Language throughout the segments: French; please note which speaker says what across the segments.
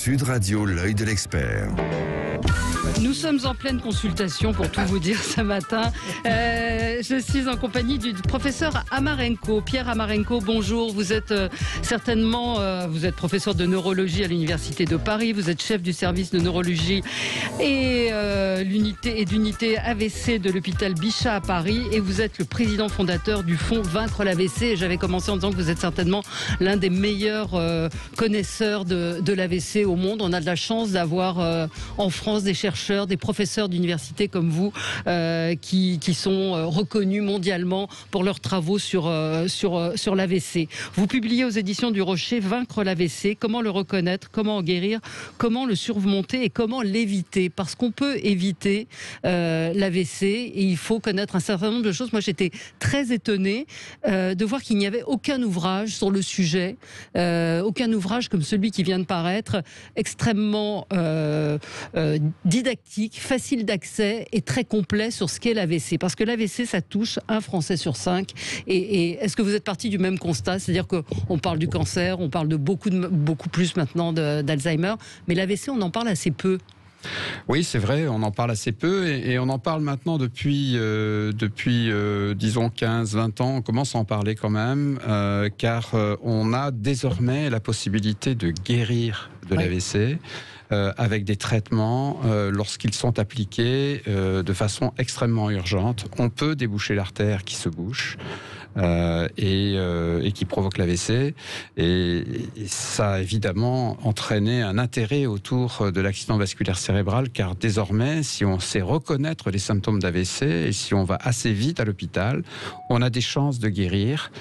Speaker 1: Sud Radio, l'œil de l'expert.
Speaker 2: Nous sommes en pleine consultation, pour tout vous dire, ce matin. Je suis en compagnie du professeur Amarenko. Pierre Amarenko, bonjour. Vous êtes vous êtes professeur de neurologie à l'Université de Paris. Vous êtes chef du service de neurologie et d'unité AVC de l'hôpital Bichat à Paris. Et vous êtes le président fondateur du fonds Vaincre l'AVC. Et j'avais commencé en disant que vous êtes certainement l'un des meilleurs connaisseurs de l'AVC au monde. On a de la chance d'avoir en France des chercheurs, des professeurs d'université comme vous qui sont reconnus mondialement pour leurs travaux sur l'AVC. Vous publiez aux éditions du Rocher Vaincre l'AVC, comment le reconnaître, comment en guérir, comment le surmonter et comment l'éviter. Parce qu'on peut éviter l'AVC et il faut connaître un certain nombre de choses. Moi j'étais très étonnée de voir qu'il n'y avait aucun ouvrage sur le sujet, aucun ouvrage comme celui qui vient de paraître, extrêmement didactique, facile d'accès et très complet sur ce qu'est l'AVC. Parce que l'AVC, ça touche un Français sur 5. Et est-ce que vous êtes parti du même constat? C'est-à-dire qu'on parle du cancer, on parle de beaucoup plus maintenant d'Alzheimer, mais l'AVC, on en parle assez peu.
Speaker 3: Oui, c'est vrai, on en parle assez peu et on en parle maintenant depuis disons 15-20 ans, on commence à en parler quand même, car on a désormais la possibilité de guérir de l'AVC. Avec des traitements, lorsqu'ils sont appliqués de façon extrêmement urgente, on peut déboucher l'artère qui se bouche et qui provoque l'AVC. Et ça a évidemment entraîné un intérêt autour de l'accident vasculaire cérébral, car désormais, si on sait reconnaître les symptômes d'AVC et si on va assez vite à l'hôpital, on a des chances de guérir,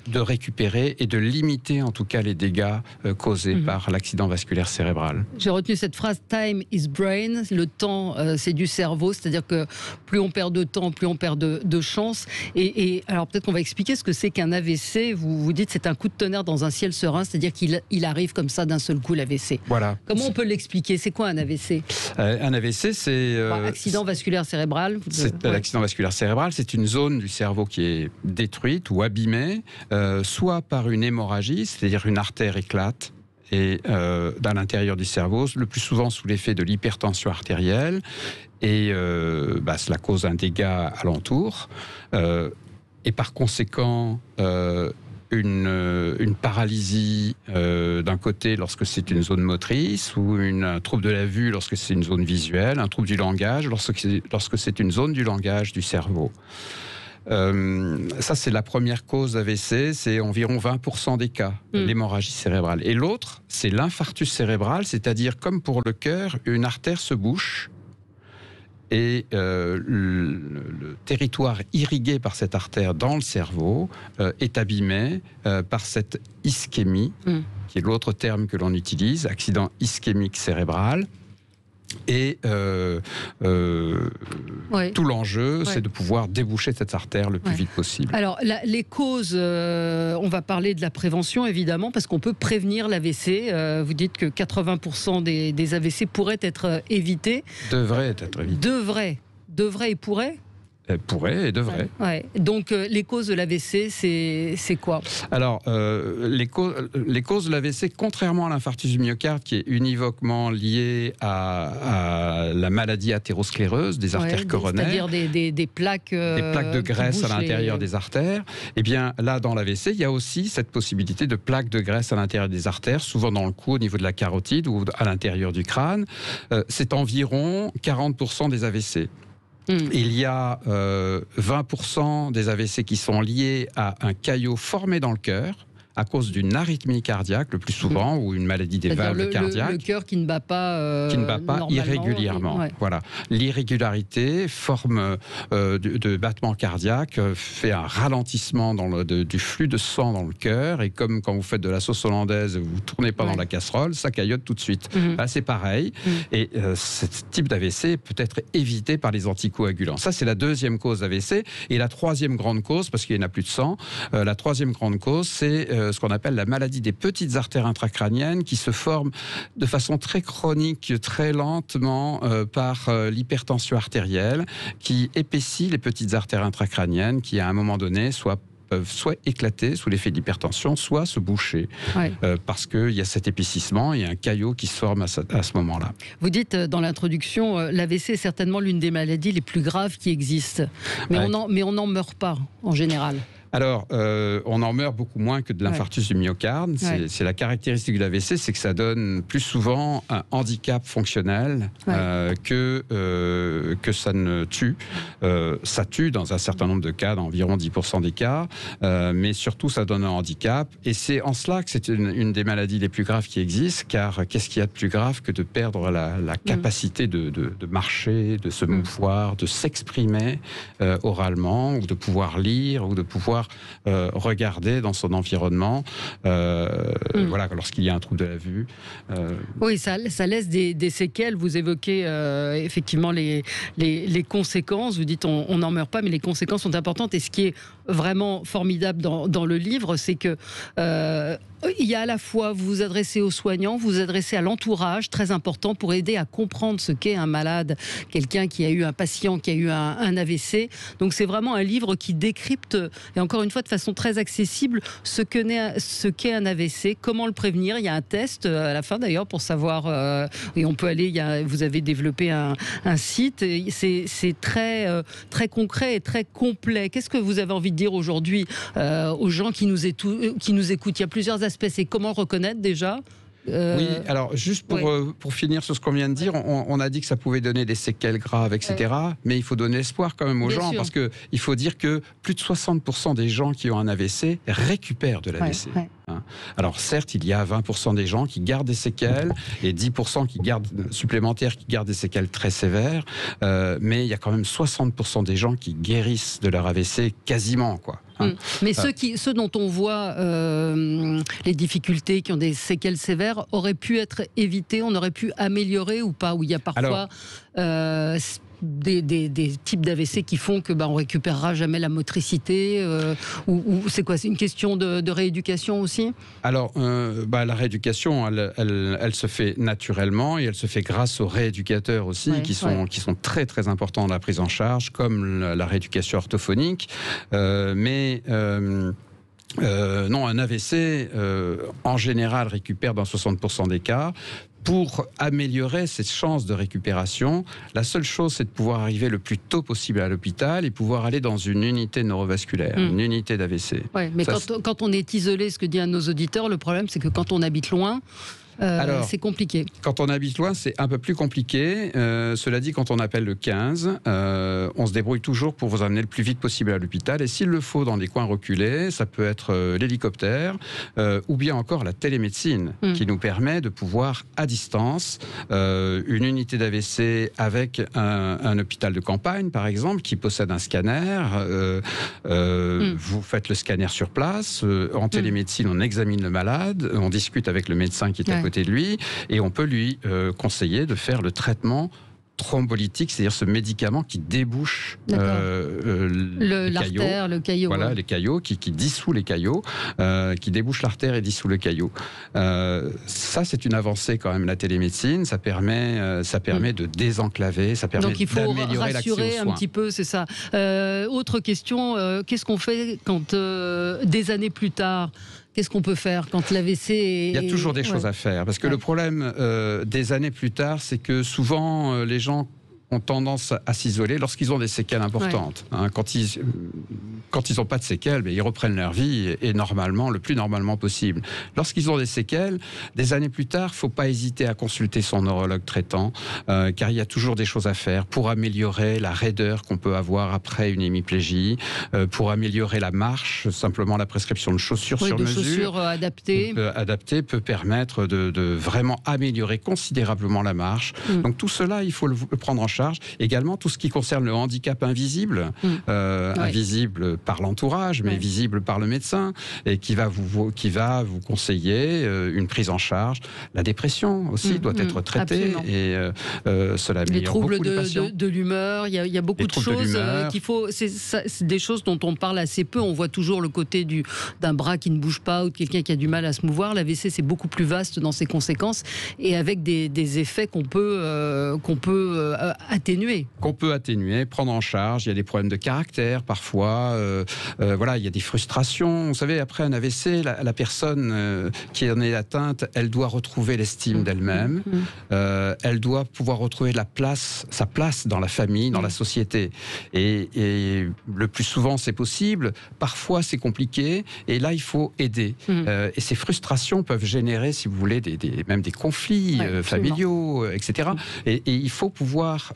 Speaker 3: de récupérer et de limiter en tout cas les dégâts causés par l'accident vasculaire cérébral.
Speaker 2: J'ai retenu cette phrase « time is brain », le temps c'est du cerveau, c'est-à-dire que plus on perd de temps, plus on perd de chance. Et alors peut-être qu'on va expliquer ce que c'est qu'un AVC. Vous dites c'est un coup de tonnerre dans un ciel serein, c'est-à-dire qu'il arrive comme ça d'un seul coup l'AVC.
Speaker 3: Voilà.
Speaker 2: Comment on peut l'expliquer? C'est quoi un AVC?
Speaker 3: Un AVC, c'est...
Speaker 2: accident vasculaire cérébral.
Speaker 3: L'accident vasculaire cérébral, c'est une zone du cerveau qui est détruite ou abîmée, soit par une hémorragie, c'est-à-dire une artère éclate et dans l'intérieur du cerveau, le plus souvent sous l'effet de l'hypertension artérielle, et cela cause un dégât alentour, et par conséquent une paralysie d'un côté lorsque c'est une zone motrice, ou un trouble de la vue lorsque c'est une zone visuelle, un trouble du langage lorsque c'est une zone du langage du cerveau. Ça, c'est la première cause d'AVC, c'est environ 20% des cas, l'hémorragie cérébrale. Et l'autre, c'est l'infarctus cérébral, c'est-à-dire, comme pour le cœur, une artère se bouche et le territoire irrigué par cette artère dans le cerveau est abîmé par cette ischémie, qui est l'autre terme que l'on utilise, accident ischémique cérébral. Et tout l'enjeu, c'est de pouvoir déboucher cette artère le plus vite possible.
Speaker 2: Alors, les causes, on va parler de la prévention, évidemment, parce qu'on peut prévenir l'AVC. Vous dites que 80% des AVC pourraient être évités.
Speaker 3: Devraient être évités.
Speaker 2: Devraient et pourraient.
Speaker 3: Pourrait et devrait.
Speaker 2: Ouais. Donc les causes de l'AVC, c'est quoi? Alors
Speaker 3: les causes de l'AVC, contrairement à l'infarctus du myocarde, qui est univoquement lié à la maladie athéroscléreuse des artères coronaires,
Speaker 2: c'est-à-dire des plaques
Speaker 3: de graisse à l'intérieur des artères. Eh bien là, dans l'AVC, il y a aussi cette possibilité de plaques de graisse à l'intérieur des artères, souvent dans le cou, au niveau de la carotide ou à l'intérieur du crâne. C'est environ 40% des AVC. Il y a 20% des AVC qui sont liés à un caillot formé dans le cœur à cause d'une arythmie cardiaque, le plus souvent, ou une maladie des valves cardiaques.
Speaker 2: Le cœur qui ne bat pas
Speaker 3: irrégulièrement. Voilà. L'irrégularité, forme de battement cardiaque, fait un ralentissement du flux de sang dans le cœur, et comme quand vous faites de la sauce hollandaise, vous ne tournez pas dans la casserole, ça caillote tout de suite. Là, c'est pareil. Et ce type d'AVC peut être évité par les anticoagulants. Ça, c'est la deuxième cause d'AVC. Et la troisième grande cause, parce qu'il y en a plus de 100, la troisième grande cause, c'est ce qu'on appelle la maladie des petites artères intracrâniennes, qui se forment de façon très chronique, très lentement, par l'hypertension artérielle, qui épaissit les petites artères intracrâniennes, qui à un moment donné soit peuvent soit éclater sous l'effet de l'hypertension, soit se boucher,
Speaker 2: Ouais.
Speaker 3: parce qu'il y a cet épaississement, il y a un caillot qui se forme à ce moment-là.
Speaker 2: Vous dites dans l'introduction, l'AVC est certainement l'une des maladies les plus graves qui existent. Mais
Speaker 3: Ouais.
Speaker 2: on n'en meurt pas, en général.
Speaker 3: Alors, on en meurt beaucoup moins que de l'infarctus du myocarde.
Speaker 2: Ouais.
Speaker 3: C'est la caractéristique de l'AVC, c'est que ça donne plus souvent un handicap fonctionnel que ça ne tue. Ça tue dans un certain nombre de cas, dans environ 10% des cas, mais surtout ça donne un handicap. Et c'est en cela que c'est une des maladies les plus graves qui existent, car qu'est-ce qu'il y a de plus grave que de perdre la capacité de marcher, de se mouvoir, de s'exprimer oralement, ou de pouvoir lire, ou de pouvoir regarder dans son environnement, voilà, lorsqu'il y a un trouble de la vue.
Speaker 2: Oui, ça laisse des séquelles. Vous évoquez effectivement les conséquences. Vous dites on n'en meurt pas, mais les conséquences sont importantes. Et ce qui est vraiment formidable dans le livre, c'est que il y a à la fois, vous vous adressez aux soignants, vous vous adressez à l'entourage, très important pour aider à comprendre ce qu'est un malade, quelqu'un qui a eu un patient qui a eu un AVC. Donc c'est vraiment un livre qui décrypte, et encore une fois de façon très accessible, ce qu'est un AVC, comment le prévenir. Il y a un test à la fin d'ailleurs pour savoir, et on peut aller, vous avez développé un site, c'est très concret et très complet. Qu'est-ce que vous avez envie de dire aujourd'hui aux gens qui nous écoutent? Il y a plusieurs aspects. C'est comment le reconnaître déjà?
Speaker 3: Oui, alors juste pour finir sur ce qu'on vient de dire, on a dit que ça pouvait donner des séquelles graves, etc. Mais il faut donner espoir quand même aux gens, parce qu'il faut dire que plus de 60% des gens qui ont un AVC récupèrent de l'AVC. Alors certes, il y a 20% des gens qui gardent des séquelles et 10% supplémentaires qui gardent des séquelles très sévères, mais il y a quand même 60% des gens qui guérissent de leur AVC quasiment, quoi.
Speaker 2: Mais ceux dont on voit les difficultés, qui ont des séquelles sévères, auraient pu être évités, on aurait pu améliorer ou pas? Où il y a parfois des types d'AVC qui font que on récupérera jamais la motricité, ou c'est quoi? C'est une question de rééducation aussi? Alors,
Speaker 3: la rééducation, elle se fait naturellement, et elle se fait grâce aux rééducateurs aussi, qui sont très très importants dans la prise en charge, comme la rééducation orthophonique. Non, un AVC, en général, récupère dans 60% des cas. Pour améliorer cette chance de récupération, la seule chose, c'est de pouvoir arriver le plus tôt possible à l'hôpital et pouvoir aller dans une unité neurovasculaire, une unité d'AVC.
Speaker 2: Ouais, mais quand on est isolé, ce que dit un de nos auditeurs, le problème, c'est que quand on habite loin, c'est compliqué.
Speaker 3: Quand on habite loin, c'est un peu plus compliqué. Cela dit, quand on appelle le 15, on se débrouille toujours pour vous amener le plus vite possible à l'hôpital. Et s'il le faut, dans des coins reculés, ça peut être l'hélicoptère ou bien encore la télémédecine qui nous permet de pouvoir, à distance, une unité d'AVC avec un hôpital de campagne, par exemple, qui possède un scanner. Vous faites le scanner sur place. En télémédecine, on examine le malade, on discute avec le médecin qui est à côté de lui, et on peut lui conseiller de faire le traitement thrombolytique, c'est-à-dire ce médicament qui débouche
Speaker 2: l'artère, le caillot.
Speaker 3: Voilà, les caillots, qui dissout les caillots, qui débouche l'artère et dissout le caillot. Ça, c'est une avancée quand même, la télémédecine. Ça permet de désenclaver, ça permet d'améliorer l'accès aux soins. Donc il faut rassurer un petit peu, c'est ça.
Speaker 2: Autre question, qu'est-ce qu'on fait quand, des années plus tard, qu'est-ce qu'on peut faire quand l'AVC est...
Speaker 3: Il y a toujours des choses à faire, parce que le problème des années plus tard, c'est que souvent les gens ont tendance à s'isoler lorsqu'ils ont des séquelles importantes. Quand ils n'ont pas de séquelles, ils reprennent leur vie et normalement, le plus normalement possible. Lorsqu'ils ont des séquelles, des années plus tard, il ne faut pas hésiter à consulter son neurologue traitant, car il y a toujours des choses à faire pour améliorer la raideur qu'on peut avoir après une hémiplégie, pour améliorer la marche. Simplement la prescription de chaussures sur mesure.
Speaker 2: Chaussures adaptées.
Speaker 3: Peut permettre de vraiment améliorer considérablement la marche. Donc tout cela, il faut le prendre en charge. Également, tout ce qui concerne le handicap invisible, invisible par l'entourage, mais visible par le médecin, et qui va vous conseiller une prise en charge. La dépression aussi doit être traitée, et cela améliore beaucoup les patients.
Speaker 2: Les troubles de l'humeur, il y a beaucoup de choses qu'il faut... C'est des choses dont on parle assez peu. On voit toujours le côté d'un bras qui ne bouge pas, ou de quelqu'un qui a du mal à se mouvoir. L'AVC, c'est beaucoup plus vaste dans ses conséquences, et avec des effets qu'on peut atténuer.
Speaker 3: Qu'on peut atténuer, prendre en charge. Il y a des problèmes de caractère parfois. Voilà, il y a des frustrations. Vous savez, après un AVC, la personne qui en est atteinte, elle doit retrouver l'estime d'elle-même. Elle doit pouvoir retrouver sa place dans la famille, dans la société. Et le plus souvent, c'est possible. Parfois, c'est compliqué. Et là, il faut aider. Et ces frustrations peuvent générer, si vous voulez, même des conflits familiaux, etc. Et il faut pouvoir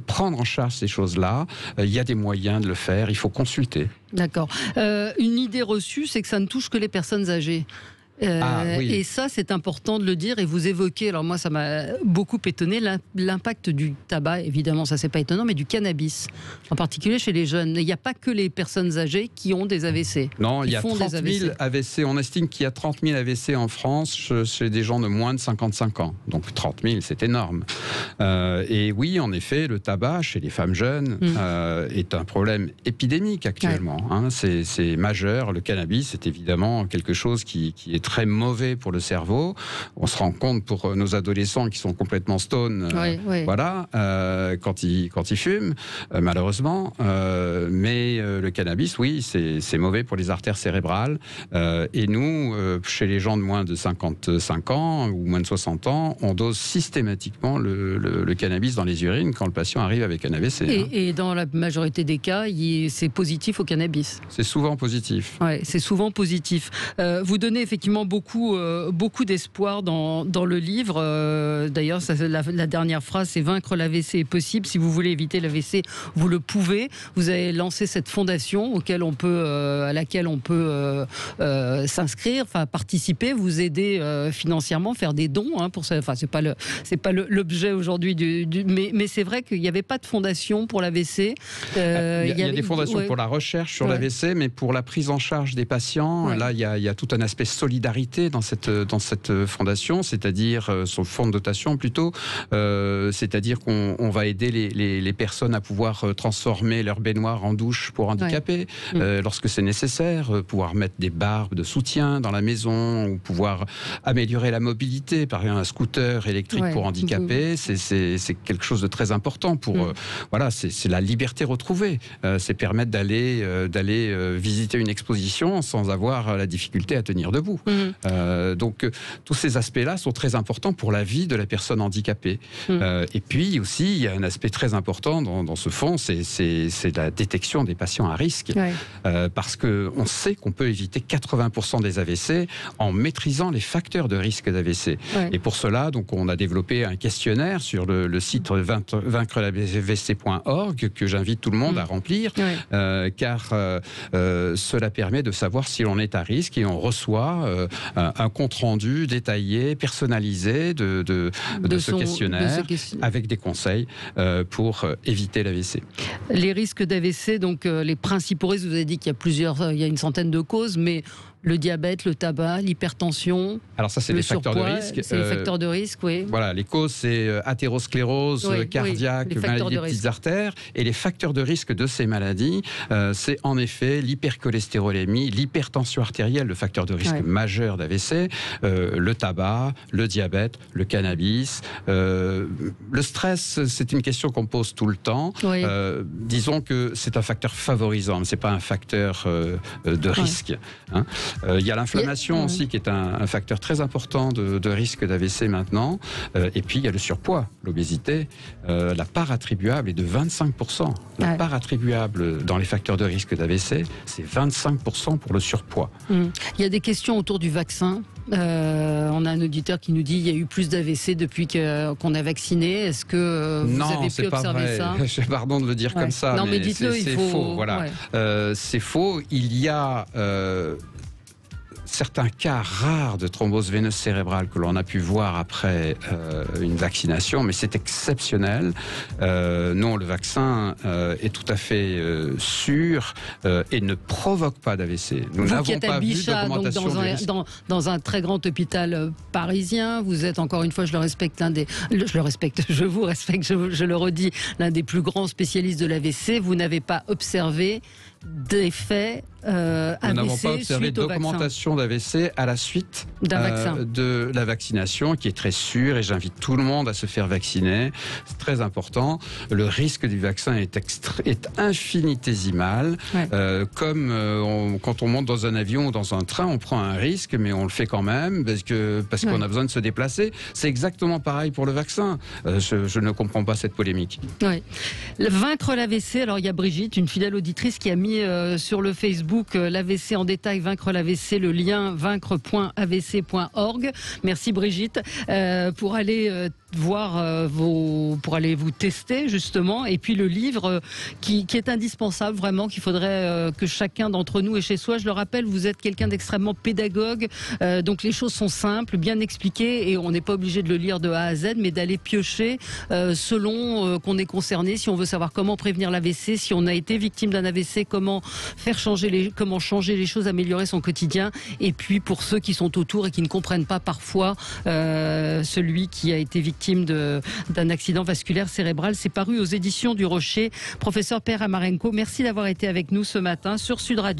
Speaker 3: prendre en charge ces choses-là. Il y a des moyens de le faire. Il faut consulter.
Speaker 2: D'accord. Une idée reçue, c'est que ça ne touche que les personnes âgées.
Speaker 3: Oui.
Speaker 2: Et ça, c'est important de le dire. Et vous évoquez, alors moi, ça m'a beaucoup étonné, l'impact du tabac. Évidemment, ça, c'est pas étonnant, mais du cannabis, en particulier chez les jeunes. Il n'y a pas que les personnes âgées qui ont des AVC.
Speaker 3: Non, il y a 30 000 AVC. On estime qu'il y a 30 000 AVC en France chez des gens de moins de 55 ans. Donc 30 000, c'est énorme. Et oui, en effet, le tabac chez les femmes jeunes est un problème épidémique actuellement. Hein. C'est majeur. Le cannabis, c'est évidemment quelque chose qui est très mauvais pour le cerveau. On se rend compte pour nos adolescents qui sont complètement stone, voilà, quand ils fument, malheureusement. Mais le cannabis, oui, c'est mauvais pour les artères cérébrales. Et nous, chez les gens de moins de 55 ans ou moins de 60 ans, on dose systématiquement le cannabis dans les urines quand le patient arrive avec un AVC.
Speaker 2: Et dans la majorité des cas, c'est positif au cannabis.
Speaker 3: C'est souvent positif.
Speaker 2: Ouais, c'est souvent positif. Vous donnez effectivement beaucoup d'espoir dans le livre. D'ailleurs, la dernière phrase, c'est « Vaincre l'AVC est possible. Si vous voulez éviter l'AVC, vous le pouvez ». Vous avez lancé cette fondation à laquelle on peut s'inscrire, participer, vous aider financièrement, faire des dons. Pour ça. C'est pas l'objet aujourd'hui mais c'est vrai qu'il n'y avait pas de fondation pour l'AVC.
Speaker 3: Il y a des fondations pour la recherche sur l'AVC, mais pour la prise en charge des patients, là, il y a tout un aspect solidarité dans cette fondation, c'est-à-dire son fonds de dotation plutôt, c'est-à-dire qu'on va aider les personnes à pouvoir transformer leur baignoire en douche pour handicapés lorsque c'est nécessaire, pouvoir mettre des barbes de soutien dans la maison ou pouvoir améliorer la mobilité, par exemple un scooter électrique pour handicapés, c'est quelque chose de très important pour voilà, c'est la liberté retrouvée, c'est permettre d'aller visiter une exposition sans avoir la difficulté à tenir debout. Donc tous ces aspects-là sont très importants pour la vie de la personne handicapée. Et puis aussi, il y a un aspect très important dans ce fonds, c'est la détection des patients à risque. Parce qu'on sait qu'on peut éviter 80% des AVC en maîtrisant les facteurs de risque d'AVC. Et pour cela, donc, on a développé un questionnaire sur le site vaincrelavc.org que j'invite tout le monde à remplir, car cela permet de savoir si l'on est à risque et on reçoit un compte-rendu détaillé, personnalisé de ce questionnaire avec des conseils pour éviter l'AVC.
Speaker 2: Les risques d'AVC, donc les principaux risques, vous avez dit qu'il y a une centaine de causes, mais le diabète, le tabac, l'hypertension.
Speaker 3: Alors ça, c'est les facteurs de risque.
Speaker 2: C'est les facteurs de risque, oui.
Speaker 3: Voilà, les causes, c'est athérosclérose cardiaque, maladie des petites artères. Et les facteurs de risque de ces maladies, c'est en effet l'hypercholestérolémie, l'hypertension artérielle, le facteur de risque majeur d'AVC, le tabac, le diabète, le cannabis. Le stress, c'est une question qu'on pose tout le temps. Disons que c'est un facteur favorisant, mais ce n'est pas un facteur de risque. Hein. Il y a l'inflammation aussi qui est un facteur très important de risque d'AVC maintenant. Et puis il y a le surpoids, l'obésité. La part attribuable est de 25%. La part attribuable dans les facteurs de risque d'AVC, c'est 25% pour le surpoids.
Speaker 2: Il y a des questions autour du vaccin. On a un auditeur qui nous dit qu'il y a eu plus d'AVC depuis qu'on a vacciné. Est-ce que vous avez pu observer ça ?
Speaker 3: Pardon de le dire comme ça,
Speaker 2: non, mais dites-le,
Speaker 3: c'est faux. Voilà. C'est faux. Il y a certains cas rares de thrombose veineuse cérébrale que l'on a pu voir après une vaccination, mais c'est exceptionnel. Non, le vaccin est tout à fait sûr et ne provoque pas d'AVC. Nous n'avons pas vu d'augmentation du risque.
Speaker 2: Dans un très grand hôpital parisien, vous êtes encore une fois, je vous respecte, je le redis, l'un des plus grands spécialistes de l'AVC. Vous n'avez pas observé d'effet AVC
Speaker 3: Nous n'avons pas observé
Speaker 2: suite au vaccin.
Speaker 3: d'augmentation d'AVC à la suite
Speaker 2: D'un vaccin.
Speaker 3: de la vaccination, qui est très sûre, et j'invite tout le monde à se faire vacciner. C'est très important. Le risque du vaccin est infinitésimal.
Speaker 2: Ouais.
Speaker 3: Quand on monte dans un avion ou dans un train, on prend un risque, mais on le fait quand même parce qu'on a besoin de se déplacer. C'est exactement pareil pour le vaccin. Je ne comprends pas cette polémique.
Speaker 2: Oui. Vaincre l'AVC, alors il y a Brigitte, une fidèle auditrice qui a mis sur le Facebook l'AVC en détail, vaincre l'AVC, le lien vaincre.avc.org. Merci Brigitte, pour aller voir pour aller vous tester justement, et puis le livre qui est indispensable vraiment, qu'il faudrait que chacun d'entre nous ait chez soi. Je le rappelle, vous êtes quelqu'un d'extrêmement pédagogue, donc les choses sont simples, bien expliquées, et on n'est pas obligé de le lire de A à Z, mais d'aller piocher selon qu'on est concerné. Si on veut savoir comment prévenir l'AVC, si on a été victime d'un AVC, comment changer les choses, améliorer son quotidien, et puis pour ceux qui sont autour et qui ne comprennent pas parfois celui qui a été victime d'un accident vasculaire cérébral. C'est paru aux éditions du Rocher. Professeur Per Amarenko, merci d'avoir été avec nous ce matin sur Sud Radio.